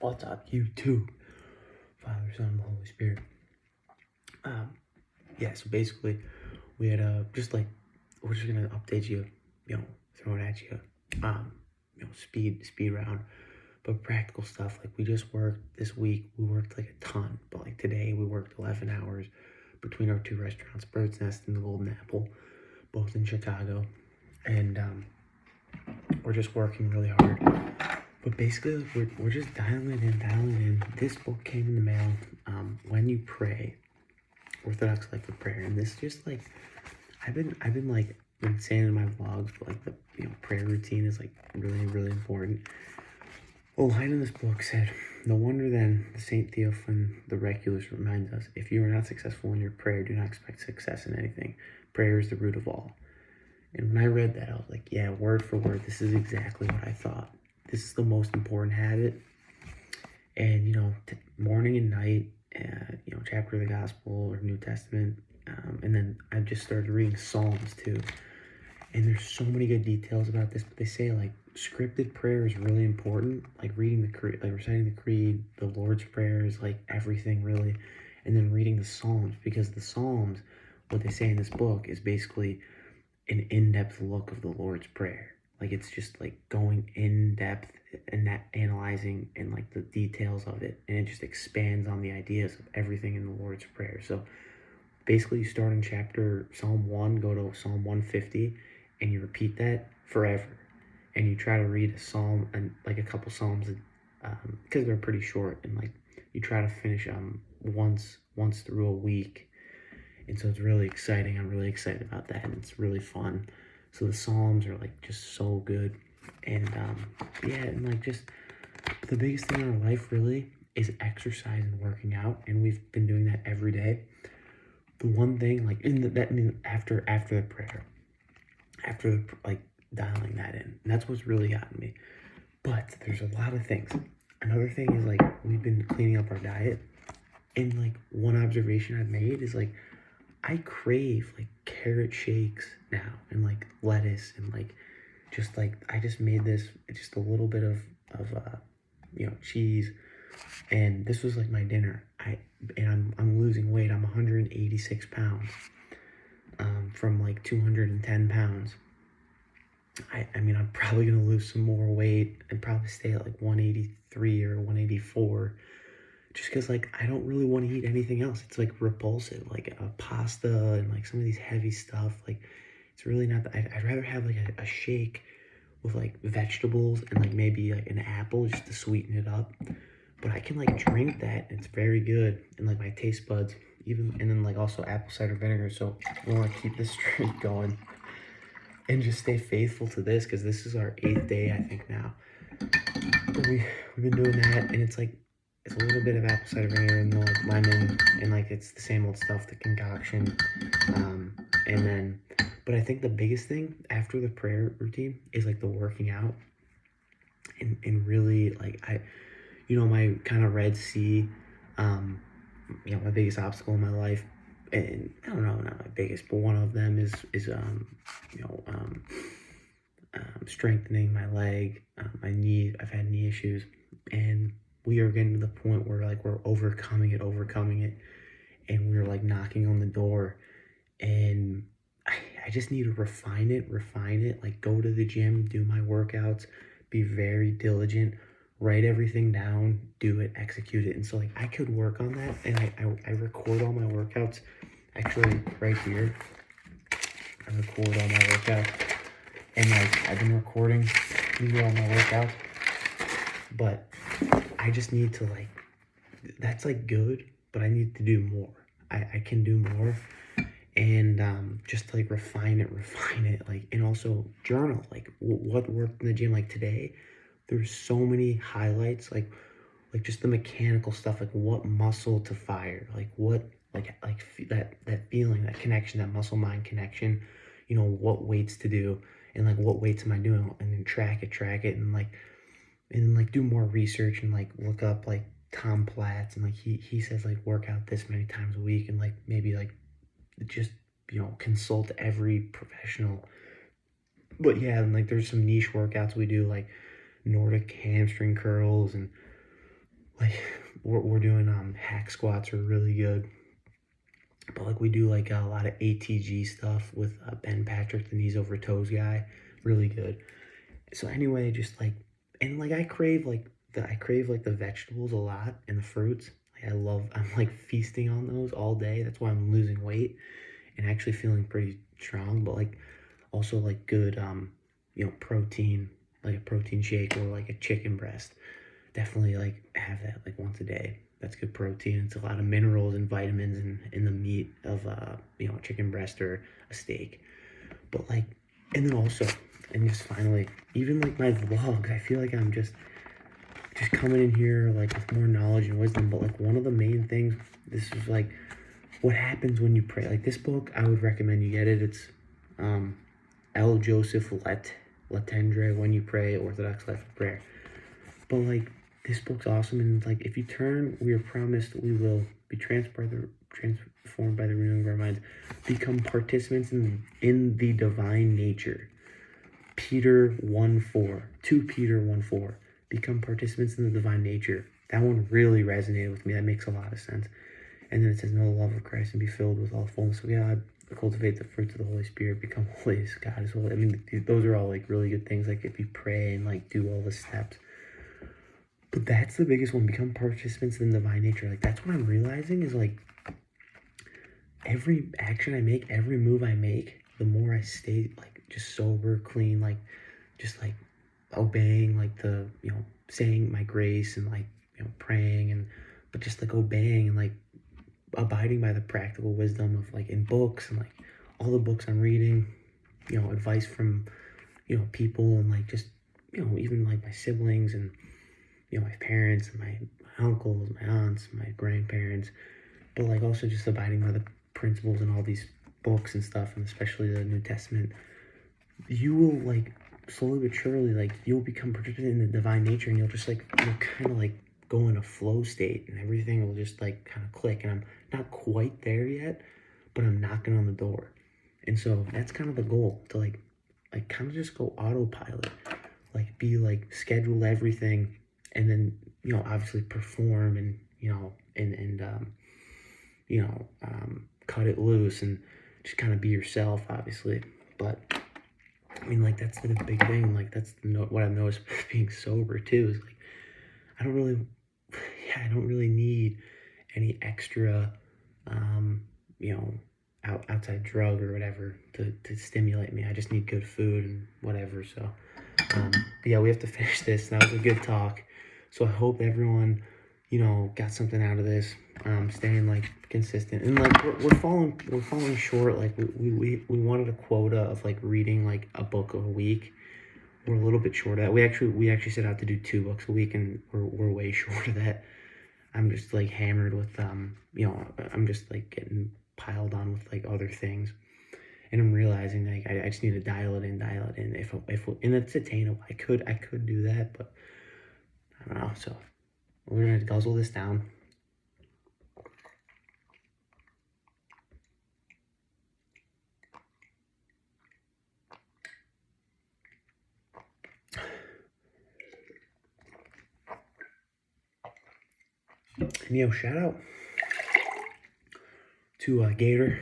What's up, YouTube? Father, Son, and Holy Spirit. So basically, we had we're just gonna update you, throw it at you, speed round, but practical stuff. Like, we just worked this week. We worked like a ton, but like today we worked 11 hours between our two restaurants, Bird's Nest and the Golden Apple, both in Chicago, and we're just working really hard. But basically, like, we're just dialing in. This book came in the mail, When You Pray, Orthodox Life of Prayer. And this just, like, I've been saying in my vlogs, but like, the prayer routine is like really, really important. A line in this book said, "No wonder then Saint Theophan the Regulus reminds us, if you are not successful in your prayer, do not expect success in anything. Prayer is the root of all." And when I read that, I was like, yeah, word for word, this is exactly what I thought. This is the most important habit. And, morning and night, chapter of the Gospel or New Testament. And then I've just started reading Psalms too. And there's so many good details about this, but they say, like, scripted prayer is really important. Like reading the creed, like reciting the creed, the Lord's Prayer is like everything really. And then reading the Psalms, because the Psalms, what they say in this book is basically an in-depth look of the Lord's Prayer. Like, it's just like going in depth and that analyzing and like the details of it, and it just expands on the ideas of everything in the Lord's Prayer. So basically, you start in Psalm 1, go to Psalm 150, and you repeat that forever. And you try to read a psalm and like a couple psalms, because they're pretty short, and like you try to finish once through a week. And so it's really exciting. I'm really excited about that, and it's really fun. So the Psalms are like just so good. And and like just the biggest thing in our life really is exercise and working out, and we've been doing that every day. The one thing, like after the prayer, like dialing that in, and that's what's really gotten me. But there's a lot of things. Another thing is, like, we've been cleaning up our diet, and like one observation I've made is, like, I crave like carrot shakes now, and like lettuce, and like I just made this just a little bit of cheese, and this was like my dinner. I'm losing weight. I'm 186 pounds from like 210 pounds. I mean, I'm probably gonna lose some more weight and probably stay at like 183 or 184. Just because, like, I don't really want to eat anything else. It's like repulsive, like a pasta and like some of these heavy stuff. Like, it's really not. I'd rather have like a shake with like vegetables and like maybe like an apple just to sweeten it up. But I can like drink that, and it's very good, and like my taste buds even, and then like also apple cider vinegar. So I want to keep this streak going and just stay faithful to this, because this is our 8th day, I think, now. We've been doing that, and it's like, it's a little bit of apple cider vinegar and like lemon, and like it's the same old stuff, the concoction. And then, but I think the biggest thing after the prayer routine is like the working out, and really like my kind of Red Sea, my biggest obstacle in my life, and I don't know, not my biggest, but one of them is strengthening my leg, my knee. I've had knee issues, and we are getting to the point where like we're overcoming it, and we're like knocking on the door, and I just need to refine it, like go to the gym, do my workouts, be very diligent, write everything down, do it, execute it. And so like I could work on that, and I record all my workouts. Actually, right here, I record all my workouts, and like I've been recording all my workouts, but I just need to like, that's like good, but I need to do more. I can do more, and just like refine it, like, and also journal like what worked in the gym. Like today, there's so many highlights, like just the mechanical stuff, like what muscle to fire, like what that feeling, that connection, that muscle mind connection, what weights to do, and like what weights am I doing, and then track it, and then like do more research, and like look up like Tom Platz, and like he says like work out this many times a week, and like maybe like just consult every professional. But yeah, and like there's some niche workouts we do, like Nordic hamstring curls, and like we're doing hack squats are really good. But like we do like a lot of ATG stuff with Ben Patrick, the knees over toes guy, really good. So anyway, just like, and like I crave like the vegetables a lot and the fruits. Like I'm like feasting on those all day. That's why I'm losing weight and actually feeling pretty strong. But like also like good protein, like a protein shake or like a chicken breast. Definitely like have that like once a day. That's good protein. It's a lot of minerals and vitamins in the meat of a chicken breast or a steak. But like, and then also, and just finally, even like my vlogs, I feel like I'm just coming in here like with more knowledge and wisdom. But like one of the main things, this is like what happens when you pray. Like this book, I would recommend you get it. It's L. Joseph Letendre, When You Pray, Orthodox Life of Prayer. But like this book's awesome, and like if you turn, we are promised we will be transformed by the renewing of our minds, become participants in the divine nature. Peter 1:4, 2 Peter 1:4, become participants in the divine nature. That one really resonated with me. That makes a lot of sense. And then it says, know the love of Christ and be filled with all fullness of God. Cultivate the fruits of the Holy Spirit. Become holy as God is holy. I mean, those are all like really good things. Like if you pray and like do all the steps. But that's the biggest one. Become participants in the divine nature. Like that's what I'm realizing is like every action I make, every move I make, the more I stay like just sober, clean, like just like obeying like the saying my grace and like praying and but just like obeying and like abiding by the practical wisdom of like in books and like all the books I'm reading, advice from people and like just even like my siblings and my parents and my uncles, my aunts, my grandparents, but like also just abiding by the principles in all these books and stuff, and especially the New Testament. You will like slowly but surely like you'll become participant in the divine nature, and you'll kind of like go in a flow state, and everything will just like kind of click. And I'm not quite there yet, but I'm knocking on the door. And so that's kind of the goal, to like kind of just go autopilot, like be like schedule everything, and then obviously perform and cut it loose and just kind of be yourself, obviously. But I mean, like that's the big thing. Like that's what I've noticed being sober too, is like I don't really need any extra outside drug or whatever to stimulate me. I just need good food and whatever. So but yeah, we have to finish this. That was a good talk. So I hope everyone got something out of this. Staying like consistent, and like we're falling short. Like we wanted a quota of like reading like a book a week. We're a little bit short of that. We actually set out to do 2 books a week, and we're way short of that. I'm just like hammered with I'm just like getting piled on with like other things, and I'm realizing like I just need to dial it in. If and it's attainable. I could do that, but I don't know. So we're gonna guzzle this down. And shout out to Gator,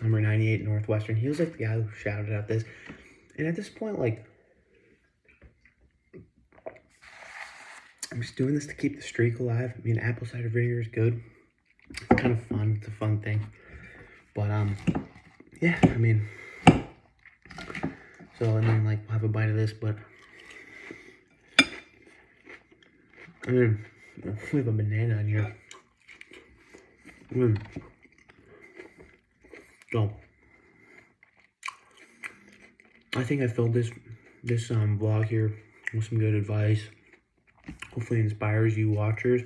number 98 Northwestern. He was like the guy who shouted out this. And at this point, like, I'm just doing this to keep the streak alive. I mean, apple cider vinegar is good. It's kind of fun. It's a fun thing. But, yeah, I mean, so, and then, like, we'll have a bite of this, but, I mean, we have a banana in here. So, I think I filled this vlog here with some good advice. Hopefully it inspires you watchers.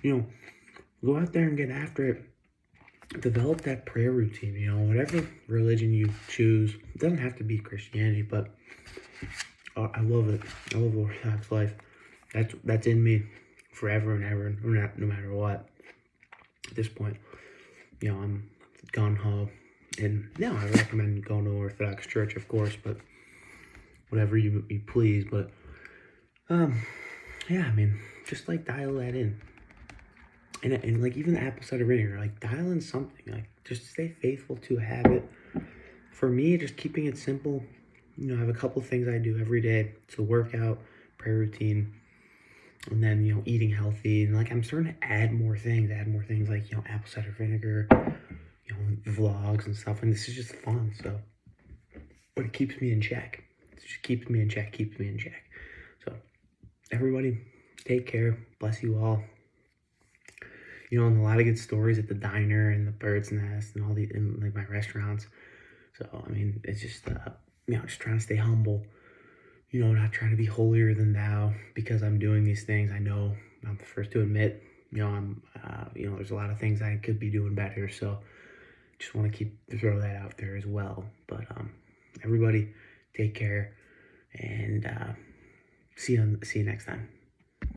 Go out there and get after it. Develop that prayer routine, whatever religion you choose. It doesn't have to be Christianity, but I love it. I love the Orthodox life. That's in me forever and ever, no matter what. At this point, I'm gung-ho. And yeah, I recommend going to Orthodox church, of course, but whatever you please. But yeah, I mean, just like dial that in. And like even the apple cider vinegar, like dial in something, like just stay faithful to a habit. For me, just keeping it simple, I have a couple things I do every day. So workout, prayer routine, and then, eating healthy. And like I'm starting to add more things like, apple cider vinegar, vlogs and stuff. And this is just fun. So, but it keeps me in check. It just keeps me in check, keeps me in check. So, everybody, take care. Bless you all. And a lot of good stories at the diner and the bird's nest and in like my restaurants. So, I mean, it's just, just trying to stay humble, not trying to be holier than thou because I'm doing these things. I know I'm the first to admit, there's a lot of things I could be doing better. So just want to throw that out there as well. But, everybody take care and, see you next time.